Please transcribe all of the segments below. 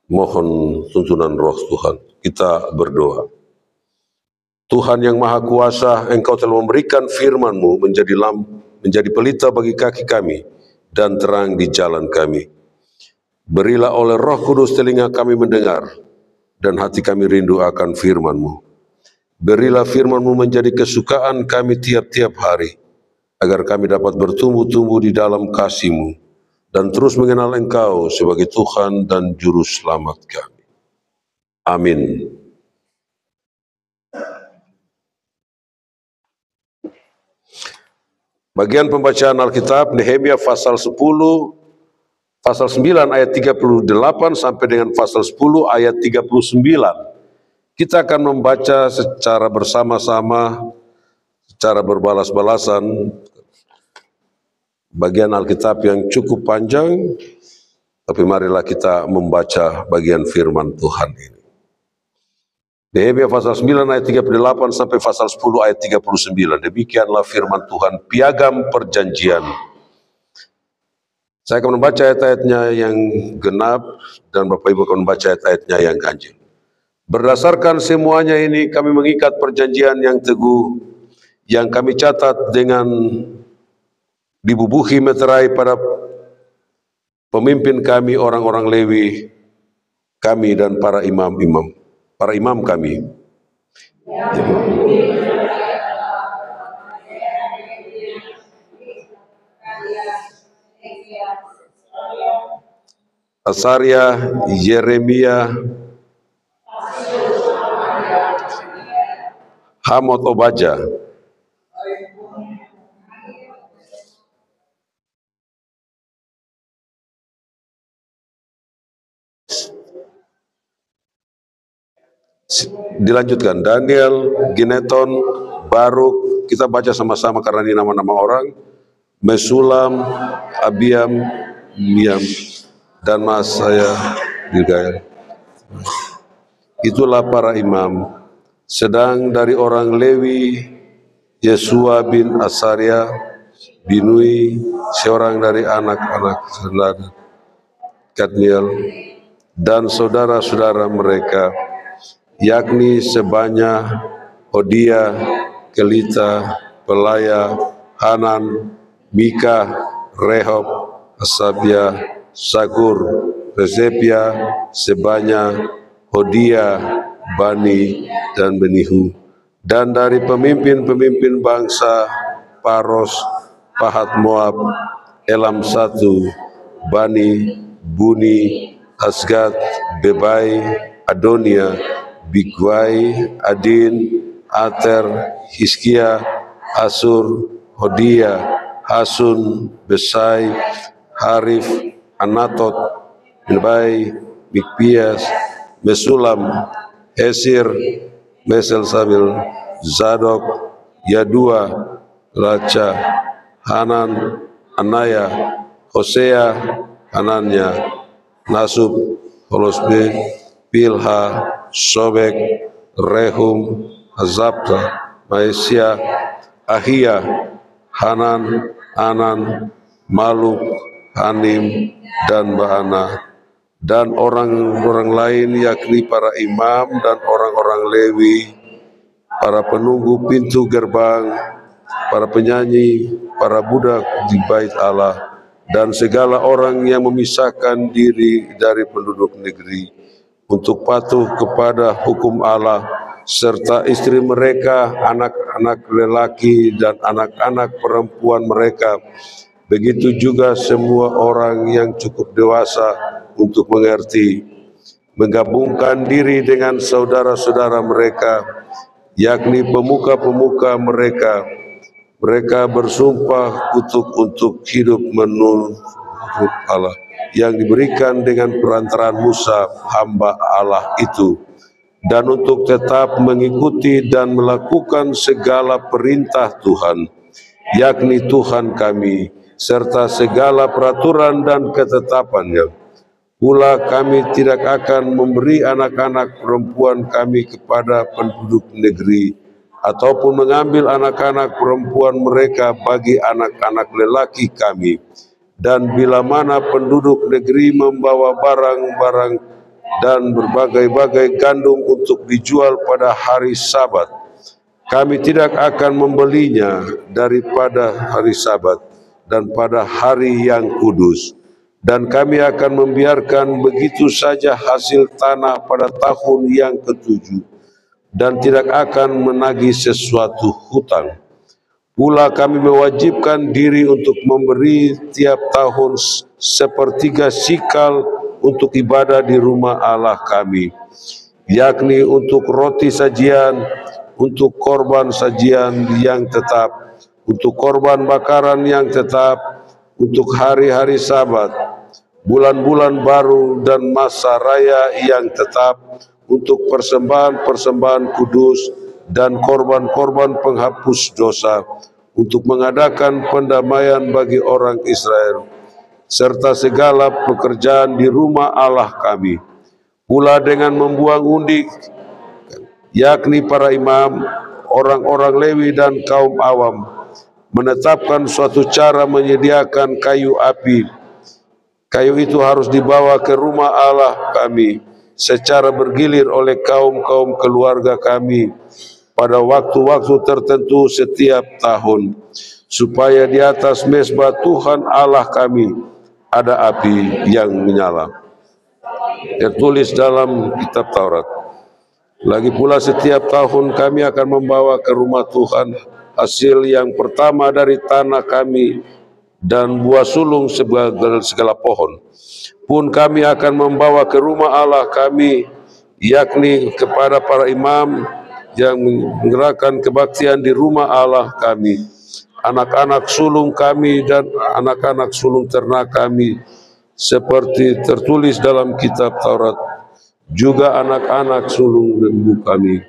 Mohon tuntunan roh Tuhan. Kita berdoa. Tuhan yang Maha Kuasa, Engkau telah memberikan firman-Mu menjadi pelita bagi kaki kami dan terang di jalan kami. Berilah oleh Roh Kudus telinga kami mendengar dan hati kami rindu akan firman-Mu. Berilah firman-Mu menjadi kesukaan kami tiap-tiap hari, agar kami dapat bertumbuh-tumbuh di dalam kasih-Mu dan terus mengenal Engkau sebagai Tuhan dan Juru Selamat kami. Amin. Bagian pembacaan Alkitab Nehemia pasal 9 ayat 38 sampai dengan pasal 10 ayat 39. Kita akan membaca secara bersama-sama, secara berbalas-balasan, bagian Alkitab yang cukup panjang, tapi marilah kita membaca bagian firman Tuhan ini. Nehemia pasal 9 ayat 38 sampai pasal 10 ayat 39. Demikianlah firman Tuhan, piagam perjanjian. Saya akan membaca ayat-ayatnya yang genap dan Bapak Ibu akan membaca ayat-ayatnya yang ganjil. Berdasarkan semuanya ini kami mengikat perjanjian yang teguh yang kami catat dengan dibubuhi meterai pada pemimpin kami, orang-orang Lewi kami dan para imam kami. Asaria, Yeremia, Hamot Obaja, dilanjutkan Daniel, Gineton, Baruk, kita baca sama-sama karena ini nama-nama orang, Mesulam, Abiam, Miam, dan Masaya juga. Itulah para imam. Sedang dari orang Lewi, Yesua bin Asaria, Binui, seorang dari anak-anak saudara Kadmiel, dan saudara-saudara mereka, yakni Sebanya, Hodia, Kelita, Pelaya, Hanan, Mika, Rehob, Asabia, Sakur, Rezepia, Sebanya, Hodia, Bani, dan Benihu. Dan dari pemimpin-pemimpin bangsa, Paros, Pahat Moab, Elam 1, Bani, Buni, Asgad, Bebai, Adonia, Bigwai, Adin, Ater, Hiskia, Asur, Hodia, Hasun, Besai, Harif, Anatot, Bebai, Mikpias, Mesulam, Hesir, Mesel Sabil, Zadok, Yadua, Raca, Hanan, Anaya, Hosea, Hananya, Nasub, Holosbe, Pilha, Sobek, Rehum, Azabta, Maesya, Ahia, Hanan, Anan, Maluk, Hanim, dan Baana, dan orang-orang lain yakni para imam dan orang-orang Lewi, para penunggu pintu gerbang, para penyanyi, para budak di bait Allah, dan segala orang yang memisahkan diri dari penduduk negeri untuk patuh kepada hukum Allah, serta istri mereka, anak-anak lelaki dan anak-anak perempuan mereka. Begitu juga semua orang yang cukup dewasa untuk mengerti, menggabungkan diri dengan saudara-saudara mereka, yakni pemuka-pemuka mereka. Mereka bersumpah kutuk untuk hidup menurut Allah yang diberikan dengan perantaraan Musa, hamba Allah itu, dan untuk tetap mengikuti dan melakukan segala perintah Tuhan, yakni Tuhan kami, serta segala peraturan dan ketetapannya. Pula kami tidak akan memberi anak-anak perempuan kami kepada penduduk negeri, ataupun mengambil anak-anak perempuan mereka bagi anak-anak lelaki kami. Dan bila mana penduduk negeri membawa barang-barang dan berbagai-bagai gandum untuk dijual pada hari Sabat. Kami tidak akan membelinya daripada hari Sabat dan pada hari yang kudus. Dan kami akan membiarkan begitu saja hasil tanah pada tahun yang ketujuh, dan tidak akan menagih sesuatu hutang. Pula kami mewajibkan diri untuk memberi tiap tahun sepertiga sikal untuk ibadah di rumah Allah kami, yakni untuk roti sajian, untuk korban sajian yang tetap, untuk korban bakaran yang tetap, untuk hari-hari Sabat, bulan-bulan baru dan masa raya yang tetap, untuk persembahan-persembahan kudus dan korban-korban penghapus dosa, untuk mengadakan pendamaian bagi orang Israel, serta segala pekerjaan di rumah Allah kami. Pula dengan membuang undi, yakni para imam, orang-orang Lewi dan kaum awam, menetapkan suatu cara menyediakan kayu api. Kayu itu harus dibawa ke rumah Allah kami secara bergilir oleh kaum-kaum keluarga kami pada waktu-waktu tertentu setiap tahun, supaya di atas mezbah Tuhan Allah kami ada api yang menyala. Tertulis dalam kitab Taurat. Lagi pula setiap tahun kami akan membawa ke rumah Tuhan hasil yang pertama dari tanah kami dan buah sulung segala pohon. Pun kami akan membawa ke rumah Allah kami, yakni kepada para imam yang menggerakkan kebaktian di rumah Allah kami, anak-anak sulung kami dan anak-anak sulung ternak kami, seperti tertulis dalam kitab Taurat, juga anak-anak sulung lembu kami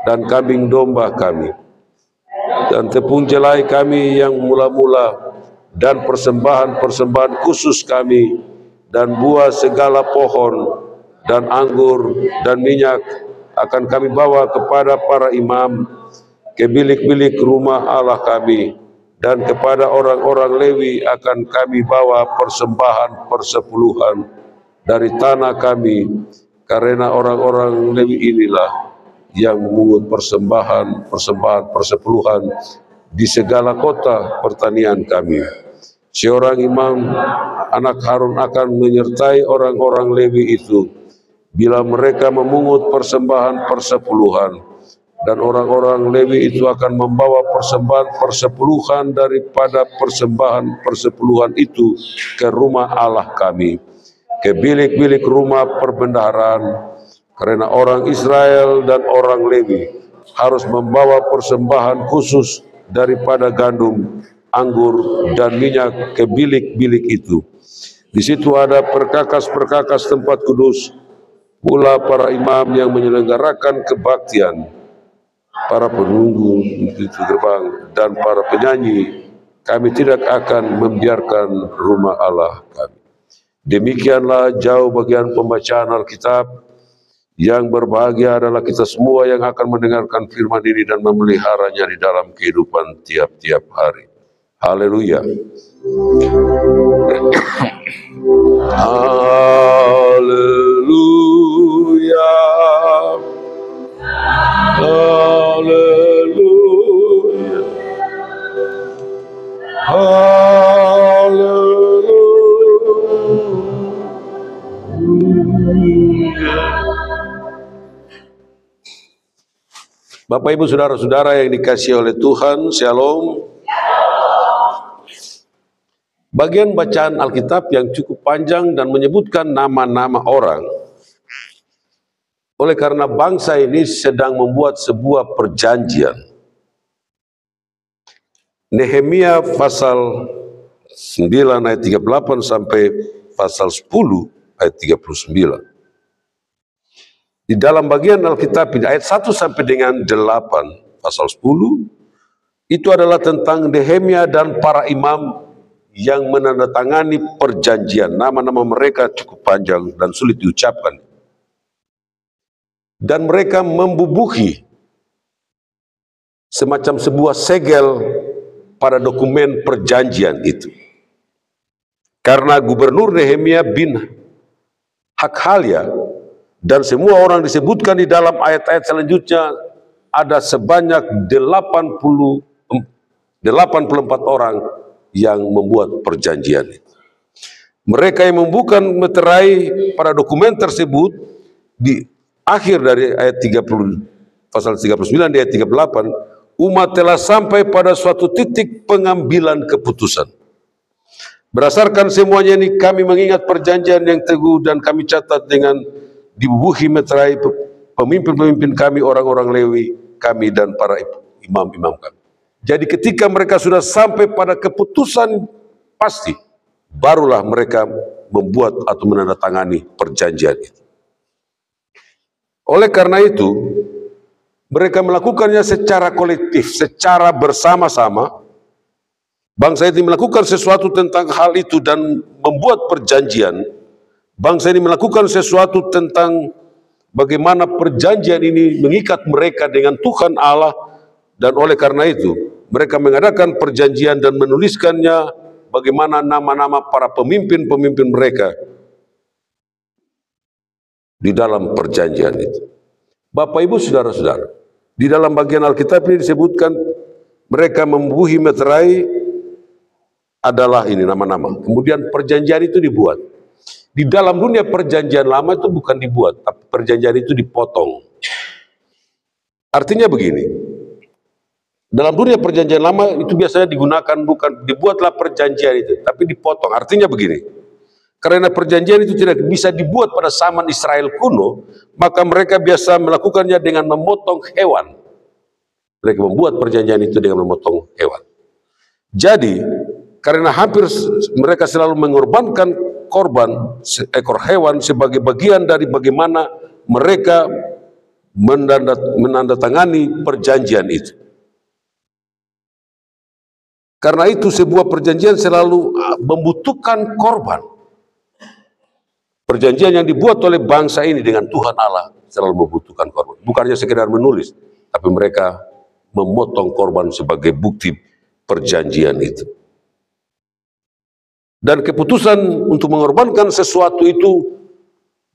dan kambing domba kami, dan tepung jelai kami yang mula-mula, dan persembahan-persembahan khusus kami, dan buah segala pohon, dan anggur, dan minyak akan kami bawa kepada para imam, ke bilik-bilik rumah Allah kami, dan kepada orang-orang Lewi akan kami bawa persembahan persepuluhan dari tanah kami, karena orang-orang Lewi inilah yang memungut persembahan persepuluhan di segala kota pertanian kami. Seorang imam anak Harun akan menyertai orang-orang Lewi itu bila mereka memungut persembahan persepuluhan, dan orang-orang Lewi itu akan membawa persembahan persepuluhan daripada persembahan persepuluhan itu ke rumah Allah kami, ke bilik-bilik rumah perbendaharaan, karena orang Israel dan orang Lewi harus membawa persembahan khusus daripada gandum, anggur, dan minyak ke bilik-bilik itu. Di situ ada perkakas-perkakas tempat kudus. Pula para imam yang menyelenggarakan kebaktian, para penunggu pintu gerbang, dan para penyanyi, kami tidak akan membiarkan rumah Allah kami. Demikianlah jauh bagian pembacaan Alkitab. Yang berbahagia adalah kita semua yang akan mendengarkan firman ini dan memeliharanya di dalam kehidupan tiap-tiap hari. Haleluya. Haleluya. Haleluya. Haleluya. Bapak Ibu Saudara-saudara yang dikasihi oleh Tuhan, Shalom. Bagian bacaan Alkitab yang cukup panjang dan menyebutkan nama-nama orang. Oleh karena bangsa ini sedang membuat sebuah perjanjian. Nehemia pasal 9 ayat 38 sampai pasal 10 ayat 39. Di dalam bagian Alkitab ayat 1 sampai dengan 8 pasal 10 itu adalah tentang Nehemia dan para imam yang menandatangani perjanjian. Nama-nama mereka cukup panjang dan sulit diucapkan. Dan mereka membubuhi semacam sebuah segel pada dokumen perjanjian itu. Karena Gubernur Nehemia bin Hakhalia Dan semua orang disebutkan di dalam ayat-ayat selanjutnya ada sebanyak 84 orang yang membuat perjanjian itu. Mereka yang membuka meterai pada dokumen tersebut di akhir dari ayat 30, pasal 39 di ayat 38, umat telah sampai pada suatu titik pengambilan keputusan. Berdasarkan semuanya ini kami mengingat perjanjian yang teguh dan kami catat dengan dibubuhi meterai pemimpin-pemimpin kami, orang-orang Lewi kami dan para imam-imam kami. Jadi ketika mereka sudah sampai pada keputusan pasti, barulah mereka membuat atau menandatangani perjanjian itu. Oleh karena itu, mereka melakukannya secara kolektif, secara bersama-sama. Bangsa ini melakukan sesuatu tentang hal itu dan membuat perjanjian. Bangsa ini melakukan sesuatu tentang bagaimana perjanjian ini mengikat mereka dengan Tuhan Allah, dan oleh karena itu mereka mengadakan perjanjian dan menuliskannya bagaimana nama-nama para pemimpin-pemimpin mereka di dalam perjanjian itu. Bapak Ibu saudara-saudara, di dalam bagian Alkitab ini disebutkan mereka membubuhi meterai adalah ini nama-nama. Kemudian perjanjian itu dibuat. Di dalam dunia perjanjian lama itu bukan dibuat, tapi perjanjian itu dipotong. Artinya begini, dalam dunia perjanjian lama itu biasanya digunakan bukan dibuatlah perjanjian itu, tapi dipotong. Artinya begini, karena perjanjian itu tidak bisa dibuat pada zaman Israel kuno, maka mereka biasa melakukannya dengan memotong hewan. Mereka membuat perjanjian itu dengan memotong hewan. Jadi, karena hampir mereka selalu mengorbankan korban seekor hewan sebagai bagian dari bagaimana mereka menandatangani perjanjian itu. Karena itu sebuah perjanjian selalu membutuhkan korban. Perjanjian yang dibuat oleh bangsa ini dengan Tuhan Allah selalu membutuhkan korban. Bukannya sekedar menulis, tapi mereka memotong korban sebagai bukti perjanjian itu. Dan keputusan untuk mengorbankan sesuatu itu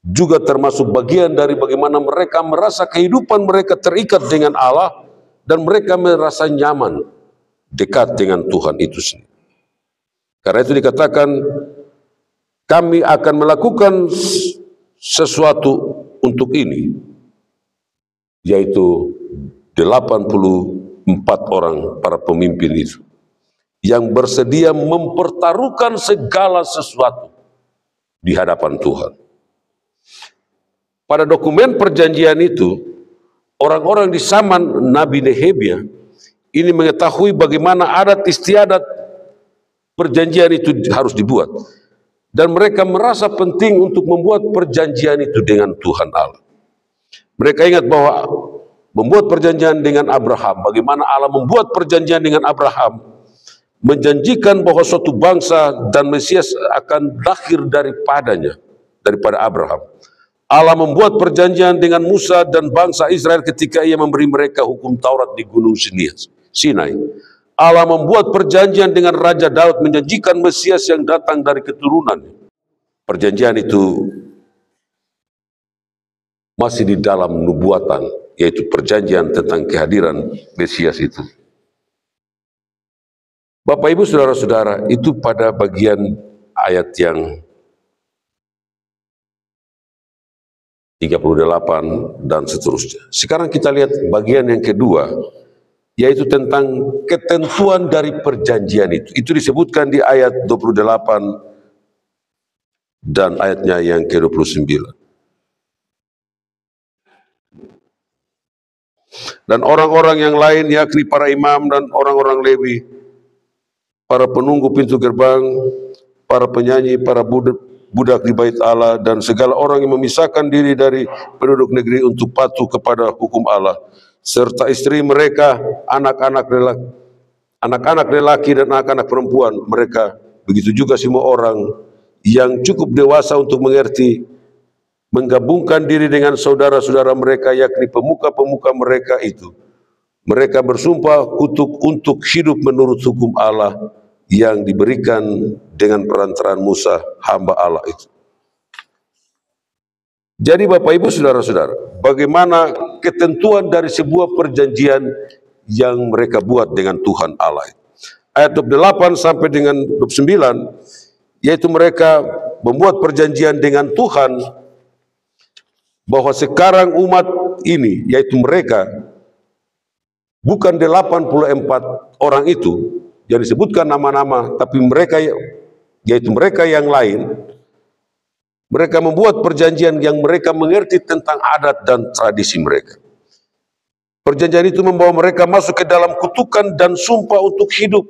juga termasuk bagian dari bagaimana mereka merasa kehidupan mereka terikat dengan Allah dan mereka merasa nyaman dekat dengan Tuhan itu sendiri. Karena itu dikatakan kami akan melakukan sesuatu untuk ini, yaitu 84 orang para pemimpin itu yang bersedia mempertaruhkan segala sesuatu di hadapan Tuhan. Pada dokumen perjanjian itu, orang-orang di zaman Nabi Nehemia ini mengetahui bagaimana adat istiadat perjanjian itu harus dibuat. Dan mereka merasa penting untuk membuat perjanjian itu dengan Tuhan Allah. Mereka ingat bahwa membuat perjanjian dengan Abraham, bagaimana Allah membuat perjanjian dengan Abraham, menjanjikan bahwa suatu bangsa dan Mesias akan lahir daripadanya, daripada Abraham. Allah membuat perjanjian dengan Musa dan bangsa Israel ketika ia memberi mereka hukum Taurat di Gunung Sinai. Allah membuat perjanjian dengan Raja Daud menjanjikan Mesias yang datang dari keturunannya. Perjanjian itu masih di dalam nubuatan, yaitu perjanjian tentang kehadiran Mesias itu. Bapak Ibu saudara-saudara, itu pada bagian ayat yang 38 dan seterusnya. Sekarang kita lihat bagian yang kedua, yaitu tentang ketentuan dari perjanjian itu. Itu disebutkan di ayat 28 dan ayatnya yang ke-29. Dan orang-orang yang lain, yakni para imam dan orang-orang Lewi, para penunggu pintu gerbang, para penyanyi, para budak di bait Allah, dan segala orang yang memisahkan diri dari penduduk negeri untuk patuh kepada hukum Allah, serta istri mereka, anak-anak lelaki dan anak-anak perempuan mereka, begitu juga semua orang yang cukup dewasa untuk mengerti, menggabungkan diri dengan saudara-saudara mereka, yakni pemuka-pemuka mereka itu. Mereka bersumpah kutuk untuk hidup menurut hukum Allah yang diberikan dengan perantaraan Musa, hamba Allah itu. Jadi Bapak Ibu Saudara-saudara, bagaimana ketentuan dari sebuah perjanjian yang mereka buat dengan Tuhan Allah. Ayat 28 sampai dengan 29, yaitu mereka membuat perjanjian dengan Tuhan bahwa sekarang umat ini, yaitu mereka, bukan 84 orang itu yang disebutkan nama-nama, tapi mereka, yaitu mereka yang lain, mereka membuat perjanjian yang mereka mengerti tentang adat dan tradisi mereka. Perjanjian itu membawa mereka masuk ke dalam kutukan dan sumpah untuk hidup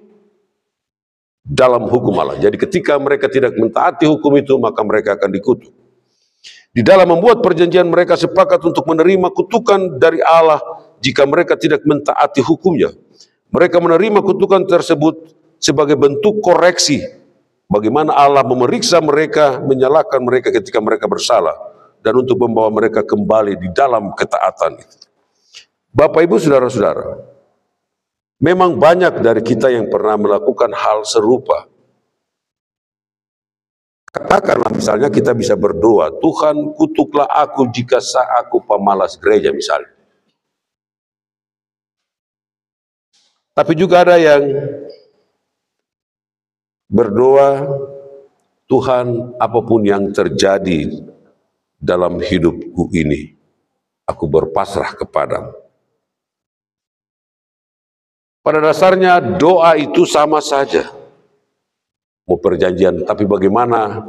dalam hukum Allah. Jadi ketika mereka tidak mentaati hukum itu, maka mereka akan dikutuk. Di dalam membuat perjanjian, mereka sepakat untuk menerima kutukan dari Allah jika mereka tidak mentaati hukumnya. Mereka menerima kutukan tersebut sebagai bentuk koreksi bagaimana Allah memeriksa mereka, menyalahkan mereka ketika mereka bersalah, dan untuk membawa mereka kembali di dalam ketaatan itu. Bapak Ibu Saudara-saudara, memang banyak dari kita yang pernah melakukan hal serupa. Katakanlah misalnya kita bisa berdoa, Tuhan kutuklah aku jika aku pemalas gereja misalnya. Tapi juga ada yang berdoa, Tuhan apapun yang terjadi dalam hidupku ini, aku berpasrah kepadamu. Pada dasarnya doa itu sama saja. Mau perjanjian, tapi bagaimana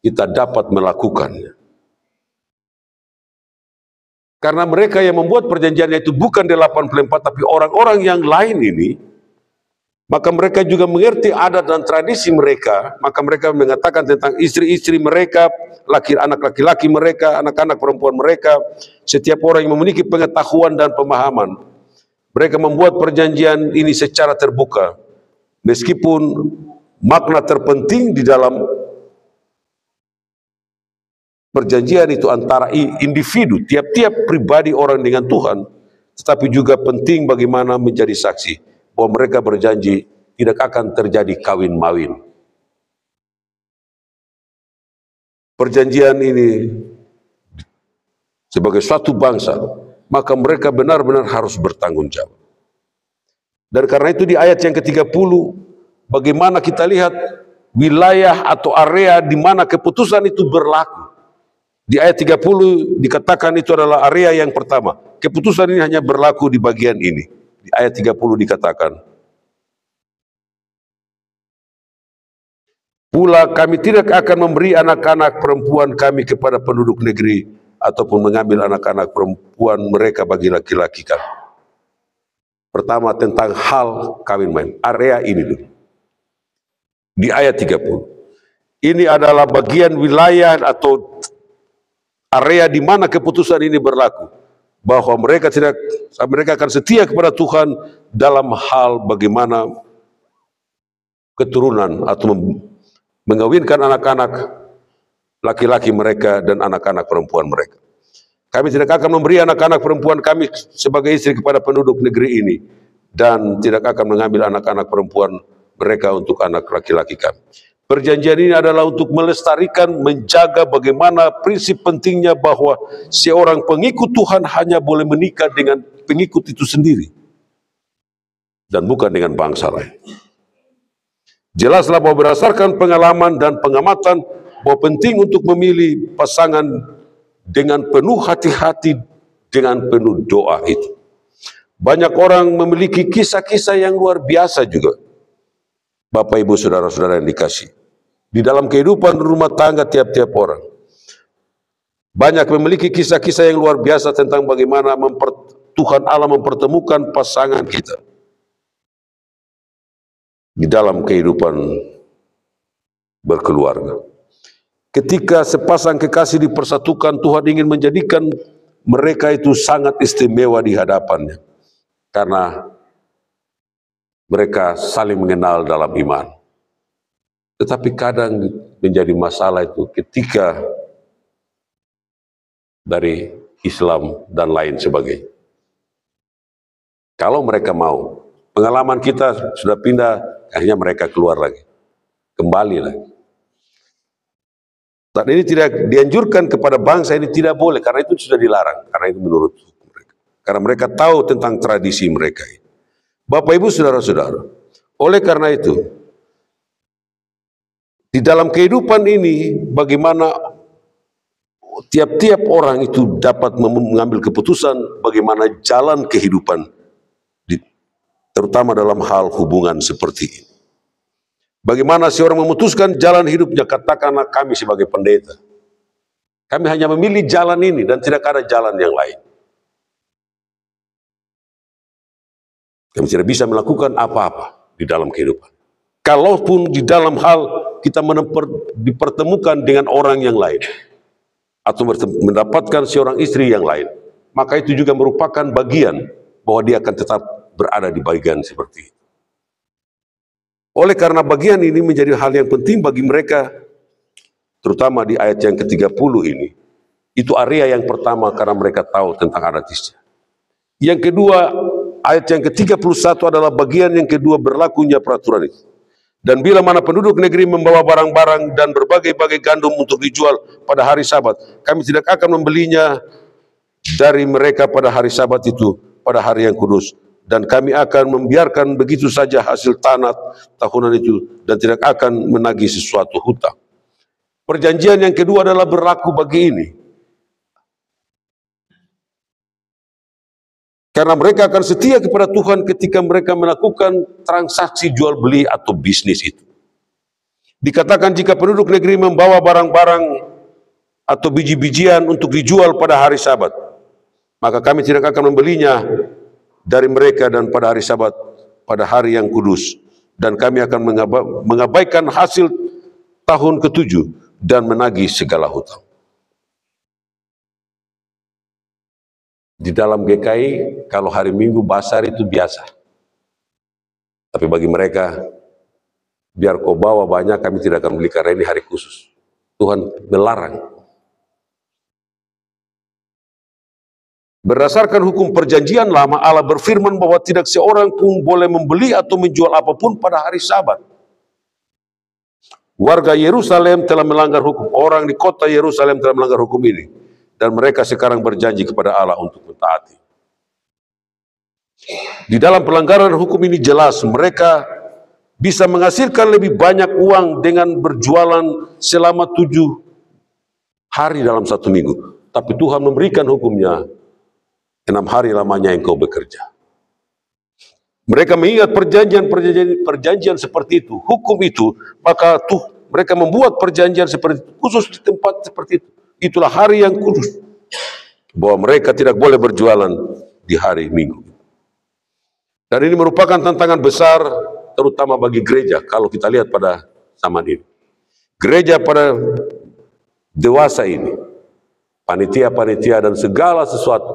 kita dapat melakukannya? Karena mereka yang membuat perjanjiannya itu bukan 84, tapi orang-orang yang lain ini, maka mereka juga mengerti adat dan tradisi mereka, maka mereka mengatakan tentang istri-istri mereka, anak laki-laki mereka, anak-anak perempuan mereka, setiap orang yang memiliki pengetahuan dan pemahaman. Mereka membuat perjanjian ini secara terbuka, meskipun makna terpenting di dalam perjanjian itu antara individu, tiap-tiap pribadi orang dengan Tuhan, tetapi juga penting bagaimana menjadi saksi bahwa mereka berjanji tidak akan terjadi kawin-mawin. Perjanjian ini sebagai suatu bangsa, maka mereka benar-benar harus bertanggung jawab. Dan karena itu di ayat yang ke-30, bagaimana kita lihat wilayah atau area di mana keputusan itu berlaku. Di ayat 30 dikatakan itu adalah area yang pertama. Keputusan ini hanya berlaku di bagian ini. Di ayat 30 dikatakan, pula kami tidak akan memberi anak-anak perempuan kami kepada penduduk negeri ataupun mengambil anak-anak perempuan mereka bagi laki-laki kami. Pertama tentang hal kawin main, area ini dulu. Di ayat 30. Ini adalah bagian wilayah atau area di mana keputusan ini berlaku. Bahwa mereka akan setia kepada Tuhan dalam hal bagaimana keturunan atau mengawinkan anak-anak laki-laki mereka dan anak-anak perempuan mereka. Kami tidak akan memberi anak-anak perempuan kami sebagai istri kepada penduduk negeri ini, dan tidak akan mengambil anak-anak perempuan mereka untuk anak laki-laki kami. Perjanjian ini adalah untuk melestarikan, menjaga bagaimana prinsip pentingnya bahwa seorang pengikut Tuhan hanya boleh menikah dengan pengikut itu sendiri dan bukan dengan bangsa lain. Jelaslah bahwa berdasarkan pengalaman dan pengamatan bahwa penting untuk memilih pasangan dengan penuh hati-hati, dengan penuh doa itu. Banyak orang memiliki kisah-kisah yang luar biasa juga. Bapak Ibu Saudara-saudara yang dikasihi, di dalam kehidupan rumah tangga tiap-tiap orang, banyak memiliki kisah-kisah yang luar biasa tentang bagaimana Tuhan Allah mempertemukan pasangan kita di dalam kehidupan berkeluarga. Ketika sepasang kekasih dipersatukan, Tuhan ingin menjadikan mereka itu sangat istimewa di hadapannya, karena mereka saling mengenal dalam iman. Tetapi kadang menjadi masalah itu ketika dari Islam dan lain sebagainya. Kalau mereka mau, pengalaman kita sudah pindah, akhirnya mereka keluar lagi, kembali lagi. Dan ini tidak dianjurkan kepada bangsa ini, tidak boleh, karena itu sudah dilarang, karena itu menurut hukum mereka. Karena mereka tahu tentang tradisi mereka. Bapak Ibu saudara-saudara, oleh karena itu, di dalam kehidupan ini bagaimana tiap-tiap orang itu dapat mengambil keputusan bagaimana jalan kehidupan, terutama dalam hal hubungan seperti ini. Bagaimana seorang memutuskan jalan hidupnya, katakanlah kami sebagai pendeta. Kami hanya memilih jalan ini dan tidak ada jalan yang lain. Kami tidak bisa melakukan apa-apa di dalam kehidupan. Kalaupun di dalam hal kita dipertemukan dengan orang yang lain, atau mendapatkan seorang istri yang lain, maka itu juga merupakan bagian bahwa dia akan tetap berada di bagian seperti itu. Oleh karena bagian ini menjadi hal yang penting bagi mereka, terutama di ayat yang ke-30 ini, itu area yang pertama karena mereka tahu tentang adat istiadat. Yang kedua, ayat yang ke-31 adalah bagian yang kedua berlakunya peraturan itu. Dan bila mana penduduk negeri membawa barang-barang dan berbagai-bagai gandum untuk dijual pada hari Sabat, kami tidak akan membelinya dari mereka pada hari Sabat itu, pada hari yang kudus. Dan kami akan membiarkan begitu saja hasil tanah tahunan itu dan tidak akan menagih sesuatu hutang. Perjanjian yang kedua adalah berlaku bagi ini. Karena mereka akan setia kepada Tuhan ketika mereka melakukan transaksi jual beli atau bisnis itu. Dikatakan jika penduduk negeri membawa barang-barang atau biji-bijian untuk dijual pada hari Sabat, maka kami tidak akan membelinya dari mereka dan pada hari Sabat, pada hari yang kudus, dan kami akan mengabaikan hasil tahun ke-7 dan menagih segala hutang. Di dalam GKI, kalau hari Minggu basar itu biasa. Tapi bagi mereka, biar kau bawa banyak, kami tidak akan beli karena ini hari khusus. Tuhan melarang. Berdasarkan hukum perjanjian lama, Allah berfirman bahwa tidak seorang pun boleh membeli atau menjual apapun pada hari Sabat. Warga Yerusalem telah melanggar hukum. Orang di kota Yerusalem telah melanggar hukum ini. Dan mereka sekarang berjanji kepada Allah untuk mentaati. Di dalam pelanggaran hukum ini jelas mereka bisa menghasilkan lebih banyak uang dengan berjualan selama 7 hari dalam 1 minggu. Tapi Tuhan memberikan hukumnya 6 hari lamanya engkau bekerja. Mereka mengingat perjanjian seperti itu, hukum itu, maka mereka membuat perjanjian seperti itu, khusus di tempat seperti itu. Itulah hari yang kudus, bahwa mereka tidak boleh berjualan di hari Minggu. Dan ini merupakan tantangan besar, terutama bagi gereja, kalau kita lihat pada zaman ini. Gereja pada dewasa ini, panitia-panitia dan segala sesuatu,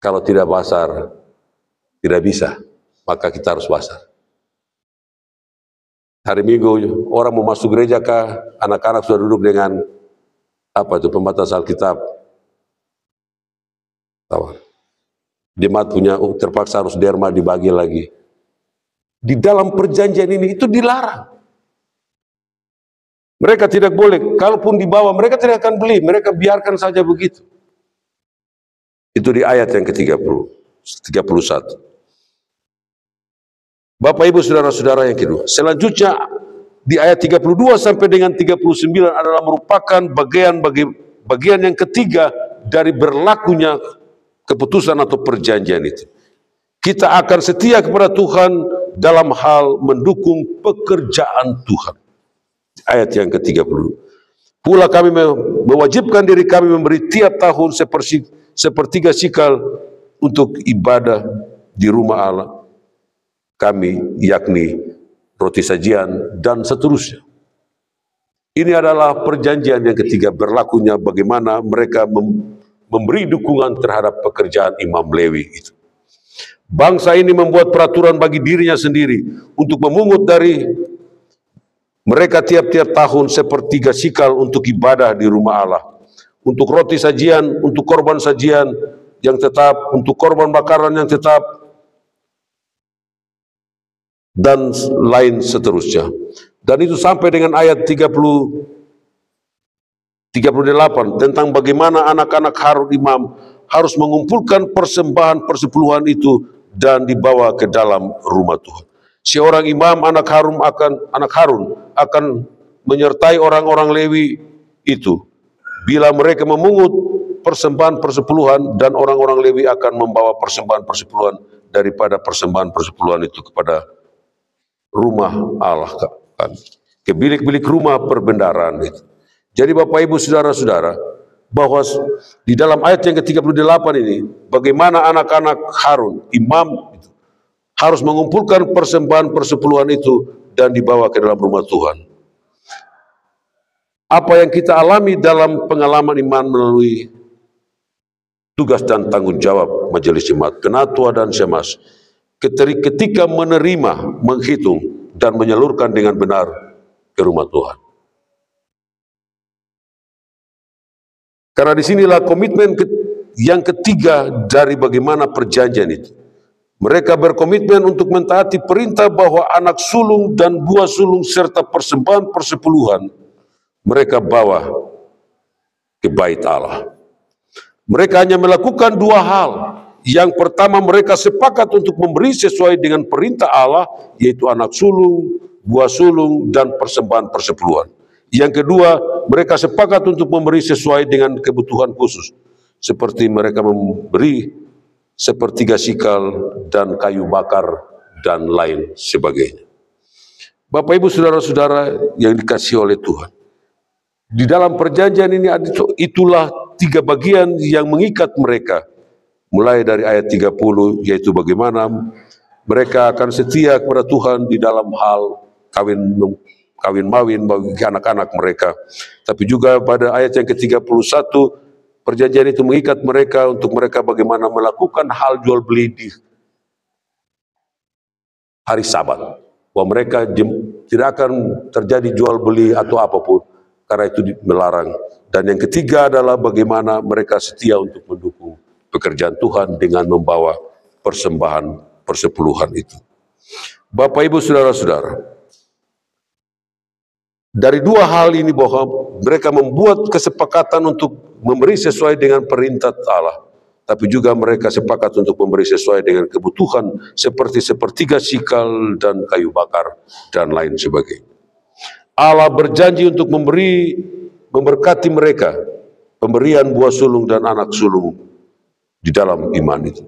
kalau tidak basar, tidak bisa, maka kita harus basar. Hari Minggu, orang mau masuk gereja kah, anak-anak sudah duduk dengan, pembatas Alkitab. Jemaat punya, terpaksa harus derma dibagi lagi. Di dalam perjanjian ini, itu dilarang. Mereka tidak boleh, kalaupun dibawa, mereka tidak akan beli, mereka biarkan saja begitu. Itu di ayat yang ke-31. Bapak Ibu saudara-saudara yang kedua. Selanjutnya di ayat 32 sampai dengan 39 adalah merupakan bagian yang ketiga dari berlakunya keputusan atau perjanjian itu. Kita akan setia kepada Tuhan dalam hal mendukung pekerjaan Tuhan. Ayat yang ke-30. Pula kami mewajibkan diri kami memberi tiap tahun sepertiga sikal untuk ibadah di rumah Allah kami, yakni roti sajian dan seterusnya. Ini adalah perjanjian yang ketiga berlakunya bagaimana mereka memberi dukungan terhadap pekerjaan Imam Lewi itu. Bangsa ini membuat peraturan bagi dirinya sendiri untuk memungut dari mereka tiap-tiap tahun sepertiga sikal untuk ibadah di rumah Allah. Untuk roti sajian, untuk korban sajian yang tetap, untuk korban bakaran yang tetap, dan lain seterusnya. Dan itu sampai dengan ayat 38 tentang bagaimana anak-anak Harun imam harus mengumpulkan persembahan persepuluhan itu dan dibawa ke dalam rumah Tuhan. Seorang imam anak Harun akan menyertai orang-orang Lewi itu bila mereka memungut persembahan persepuluhan, dan orang-orang Lewi akan membawa persembahan persepuluhan daripada persembahan persepuluhan itu kepada rumah Allah kami, ke bilik-bilik rumah perbendaharaan itu. Jadi Bapak Ibu Saudara-saudara, bahwa di dalam ayat yang ke-38 ini, bagaimana anak-anak Harun, imam itu, harus mengumpulkan persembahan persepuluhan itu dan dibawa ke dalam rumah Tuhan. Apa yang kita alami dalam pengalaman iman melalui tugas dan tanggung jawab majelis jemaat, penatua dan semas, ketika menerima, menghitung, dan menyalurkan dengan benar ke rumah Tuhan. Karena disinilah komitmen yang ketiga dari bagaimana perjanjian itu. Mereka berkomitmen untuk mentaati perintah bahwa anak sulung dan buah sulung serta persembahan persepuluhan mereka bawa ke bait Allah. Mereka hanya melakukan dua hal. Yang pertama, mereka sepakat untuk memberi sesuai dengan perintah Allah, yaitu anak sulung, buah sulung, dan persembahan persepuluhan. Yang kedua, mereka sepakat untuk memberi sesuai dengan kebutuhan khusus, seperti mereka memberi sepertiga sikal dan kayu bakar dan lain sebagainya. Bapak Ibu Saudara-saudara yang dikasihi oleh Tuhan, di dalam perjanjian ini itulah tiga bagian yang mengikat mereka, mulai dari ayat 30, yaitu bagaimana mereka akan setia kepada Tuhan di dalam hal kawin mawin bagi anak-anak mereka. Tapi juga pada ayat yang ke-31, perjanjian itu mengikat mereka untuk mereka bagaimana melakukan hal jual beli di hari Sabat. Bahwa mereka tidak akan terjadi jual beli atau apapun, karena itu melarang. Dan yang ketiga adalah bagaimana mereka setia untuk mendukung pekerjaan Tuhan dengan membawa persembahan persepuluhan itu. Bapak Ibu Saudara-saudara, dari dua hal ini bahwa mereka membuat kesepakatan untuk memberi sesuai dengan perintah Allah, tapi juga mereka sepakat untuk memberi sesuai dengan kebutuhan seperti sepertiga sikal dan kayu bakar dan lain sebagainya. Allah berjanji untuk memberkati mereka, pemberian buah sulung dan anak sulung di dalam iman itu.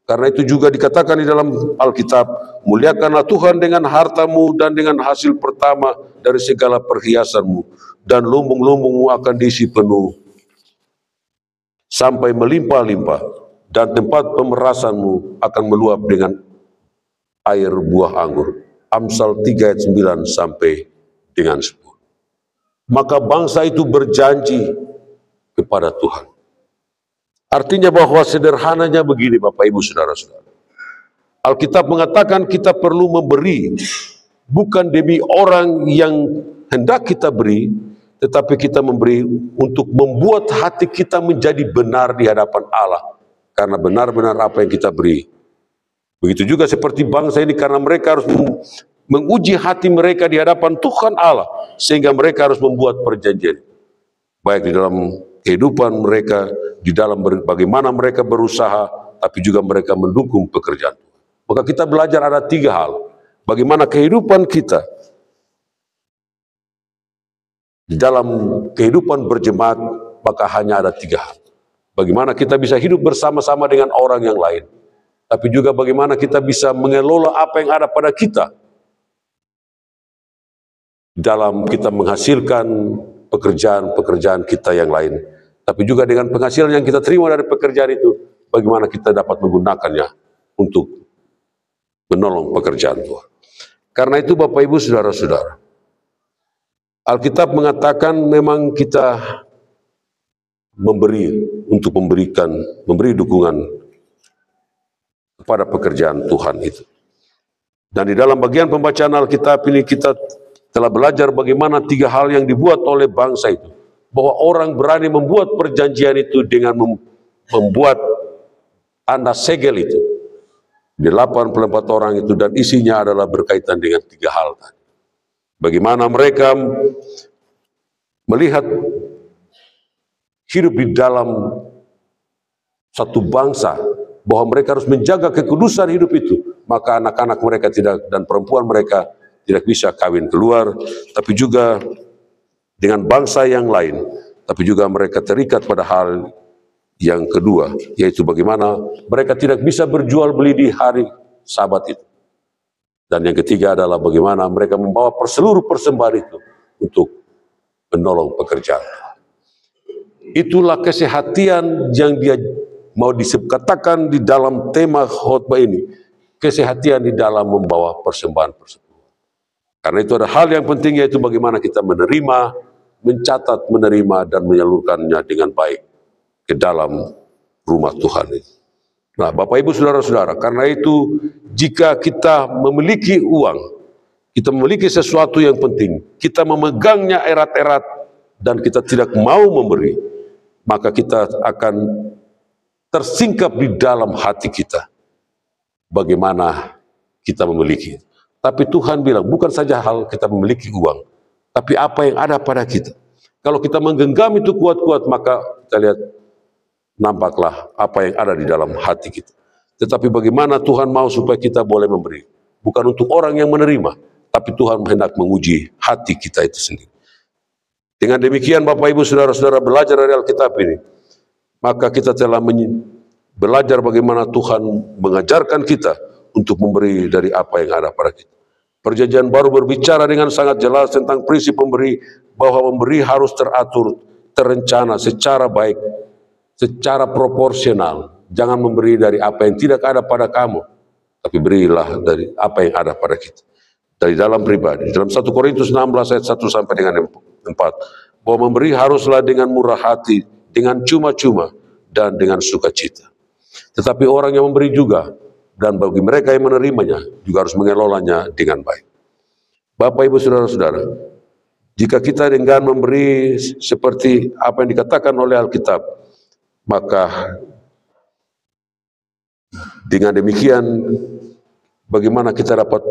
Karena itu juga dikatakan di dalam Alkitab, muliakanlah Tuhan dengan hartamu dan dengan hasil pertama dari segala perhiasanmu, dan lumbung-lumbungmu akan diisi penuh sampai melimpah-limpah, dan tempat pemerasanmu akan meluap dengan air buah anggur. Amsal 3 ayat 9 sampai dengan 10. Maka bangsa itu berjanji kepada Tuhan. Artinya bahwa sederhananya begini Bapak Ibu Saudara-saudara. Alkitab mengatakan kita perlu memberi bukan demi orang yang hendak kita beri, tetapi kita memberi untuk membuat hati kita menjadi benar di hadapan Allah. Karena benar-benar apa yang kita beri. Begitu juga seperti bangsa ini, karena mereka harus menguji hati mereka di hadapan Tuhan Allah, sehingga mereka harus membuat perjanjian. Baik di dalam kehidupan mereka, di dalam bagaimana mereka berusaha, tapi juga mereka mendukung pekerjaan. Maka kita belajar ada tiga hal. Bagaimana kehidupan kita di dalam kehidupan berjemaat, maka hanya ada tiga hal. Bagaimana kita bisa hidup bersama-sama dengan orang yang lain, tapi juga bagaimana kita bisa mengelola apa yang ada pada kita dalam kita menghasilkan pekerjaan-pekerjaan kita yang lain, tapi juga dengan penghasilan yang kita terima dari pekerjaan itu, bagaimana kita dapat menggunakannya untuk menolong pekerjaan Tuhan. Karena itu Bapak Ibu Saudara-saudara, Alkitab mengatakan memang kita memberi untuk memberi dukungan kepada pekerjaan Tuhan itu. Dan di dalam bagian pembacaan Alkitab ini kita telah belajar bagaimana tiga hal yang dibuat oleh bangsa itu. Bahwa orang berani membuat perjanjian itu dengan membuat tanda segel itu. 84 orang itu, dan isinya adalah berkaitan dengan tiga hal tadi. Bagaimana mereka melihat hidup di dalam satu bangsa, bahwa mereka harus menjaga kekudusan hidup itu, maka anak-anak mereka tidak dan perempuan mereka tidak bisa kawin keluar, tapi juga dengan bangsa yang lain, tapi juga mereka terikat pada hal yang kedua, yaitu bagaimana mereka tidak bisa berjual beli di hari Sabat itu. Dan yang ketiga adalah bagaimana mereka membawa seluruh persembahan itu untuk menolong pekerjaan. Itulah kesehatian yang dia mau dikatakan di dalam tema khotbah ini, kesehatian di dalam membawa persembahan-persembahan. Karena itu ada hal yang penting, yaitu bagaimana kita menerima, mencatat, menerima, dan menyalurkannya dengan baik ke dalam rumah Tuhan itu. Nah, Bapak Ibu Saudara-saudara, karena itu jika kita memiliki uang, kita memiliki sesuatu yang penting, kita memegangnya erat-erat dan kita tidak mau memberi, maka kita akan tersingkap di dalam hati kita bagaimana kita memiliki. Tapi Tuhan bilang, bukan saja hal kita memiliki uang, tapi apa yang ada pada kita. Kalau kita menggenggam itu kuat-kuat, maka kita lihat, nampaklah apa yang ada di dalam hati kita. Tetapi bagaimana Tuhan mau supaya kita boleh memberi? Bukan untuk orang yang menerima, tapi Tuhan hendak menguji hati kita itu sendiri. Dengan demikian Bapak Ibu Saudara-saudara belajar dari Alkitab ini, maka kita telah belajar bagaimana Tuhan mengajarkan kita untuk memberi dari apa yang ada pada kita. Perjanjian Baru berbicara dengan sangat jelas tentang prinsip memberi, bahwa memberi harus teratur, terencana secara baik, secara proporsional. Jangan memberi dari apa yang tidak ada pada kamu, tapi berilah dari apa yang ada pada kita. Dari dalam pribadi, dalam 1 Korintus 16 ayat 1 sampai dengan 4, bahwa memberi haruslah dengan murah hati, dengan cuma-cuma, dan dengan sukacita. Tetapi orang yang memberi juga, dan bagi mereka yang menerimanya, juga harus mengelolanya dengan baik. Bapak, Ibu, Saudara-saudara, jika kita dengan memberi seperti apa yang dikatakan oleh Alkitab, maka dengan demikian bagaimana kita dapat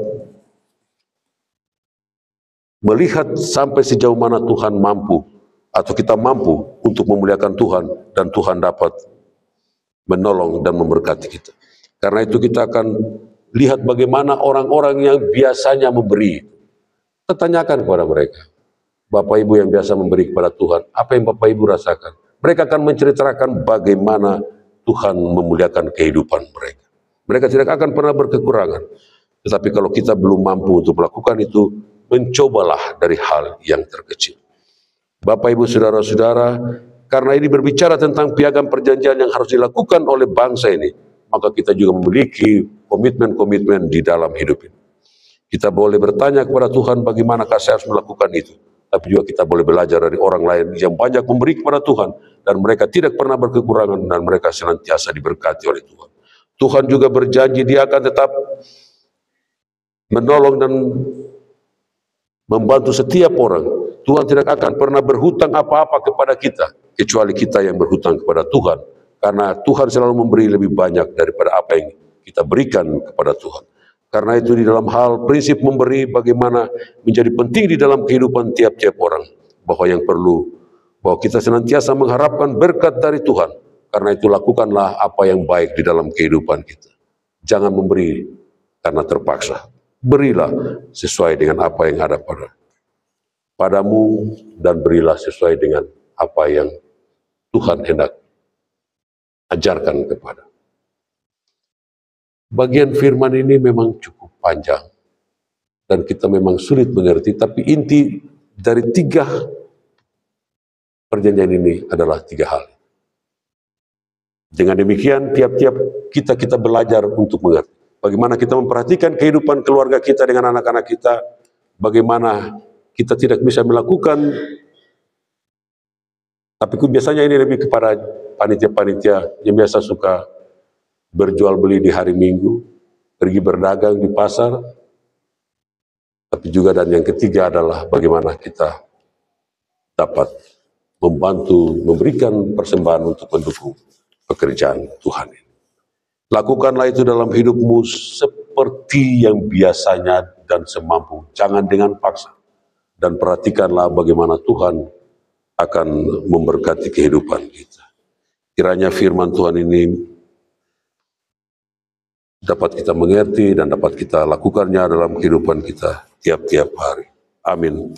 melihat sampai sejauh mana Tuhan mampu, atau kita mampu untuk memuliakan Tuhan, dan Tuhan dapat menolong dan memberkati kita. Karena itu kita akan lihat bagaimana orang-orang yang biasanya memberi. Kita tanyakan kepada mereka, Bapak Ibu yang biasa memberi kepada Tuhan, apa yang Bapak Ibu rasakan? Mereka akan menceritakan bagaimana Tuhan memuliakan kehidupan mereka. Mereka tidak akan pernah berkekurangan. Tetapi kalau kita belum mampu untuk melakukan itu, mencobalah dari hal yang terkecil. Bapak Ibu Saudara-saudara, karena ini berbicara tentang piagam perjanjian yang harus dilakukan oleh bangsa ini, maka kita juga memiliki komitmen-komitmen di dalam hidup ini. Kita boleh bertanya kepada Tuhan bagaimanakah saya harus melakukan itu. Tapi juga kita boleh belajar dari orang lain yang banyak memberi kepada Tuhan, dan mereka tidak pernah berkekurangan, dan mereka senantiasa diberkati oleh Tuhan. Tuhan juga berjanji Dia akan tetap menolong dan membantu setiap orang. Tuhan tidak akan pernah berhutang apa-apa kepada kita, kecuali kita yang berhutang kepada Tuhan. Karena Tuhan selalu memberi lebih banyak daripada apa yang kita berikan kepada Tuhan. Karena itu di dalam hal prinsip memberi, bagaimana menjadi penting di dalam kehidupan tiap-tiap orang. Bahwa yang perlu, bahwa kita senantiasa mengharapkan berkat dari Tuhan. Karena itu lakukanlah apa yang baik di dalam kehidupan kita. Jangan memberi karena terpaksa. Berilah sesuai dengan apa yang ada padamu, dan berilah sesuai dengan apa yang Tuhan hendak ajarkan kepada. Bagian firman ini memang cukup panjang dan kita memang sulit mengerti, tapi inti dari 3 perjanjian ini adalah 3 hal. Dengan demikian tiap-tiap kita belajar untuk mengerti. Bagaimana kita memperhatikan kehidupan keluarga kita dengan anak-anak kita, bagaimana kita tidak bisa melakukan, tapi biasanya ini lebih kepada panitia-panitia yang biasa suka berjual beli di hari Minggu, pergi berdagang di pasar. Tapi juga, dan yang ketiga adalah bagaimana kita dapat membantu, memberikan persembahan untuk mendukung pekerjaan Tuhan ini. Lakukanlah itu dalam hidupmu seperti yang biasanya dan semampu, jangan dengan paksa. dan perhatikanlah bagaimana Tuhan akan memberkati kehidupan kita. Kiranya firman Tuhan ini dapat kita mengerti dan dapat kita lakukannya dalam kehidupan kita tiap-tiap hari. Amin.